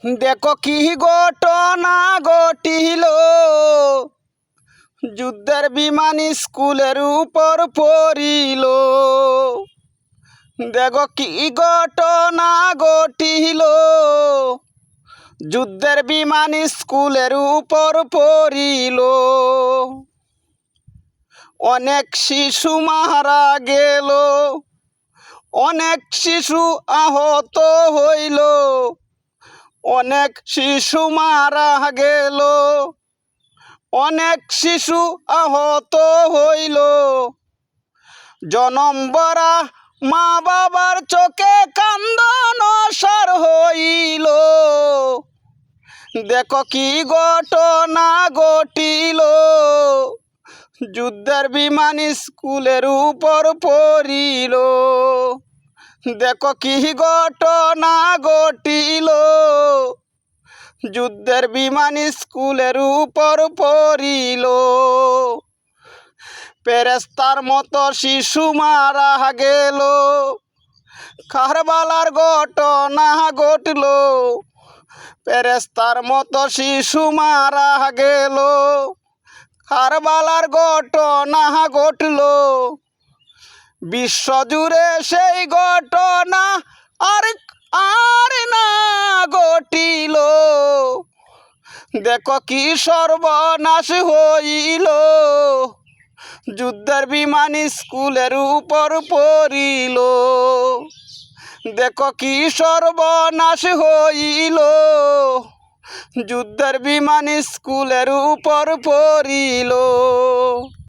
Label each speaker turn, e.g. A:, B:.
A: দেখো কি ঘটনা ঘটিল, যুদ্ধের বিমান স্কুলের উপর পড়িল। দেখো কি ঘটনা ঘটিল, যুদ্ধের বিমান স্কুলের উপর পড়িল। অনেক শিশু মারা গেল, অনেক শিশু আহত হইল, অনেক শিশু মারা গেল, অনেক শিশু আহত হইল। জনম ভরা মা বাবার চোখে কান্দন অসার হইল। দেখো কি ঘটনা ঘটিল, যুদ্ধের বিমান স্কুলের উপর পড়িল। দেখো কি ঘটনা ঘটিল, যুদ্ধের বিমান স্কুলের উপর পড়িল। ফেরেশতার মতো শিশু মারা গেল, কারবালার ঘটনা ঘটল। ফেরেশতার মতো শিশু মারা গেল, কারবালার ঘটনা ঘটল। বিশ্বজুড়ে সেই ঘটনা আর আর না ঘটিল। দেখো কি সর্বনাশ হইল, যুদ্ধের বিমান স্কুলের উপর পড়িল। দেখো কি সর্বনাশ হইল, যুদ্ধের বিমান স্কুলের উপর পড়িল।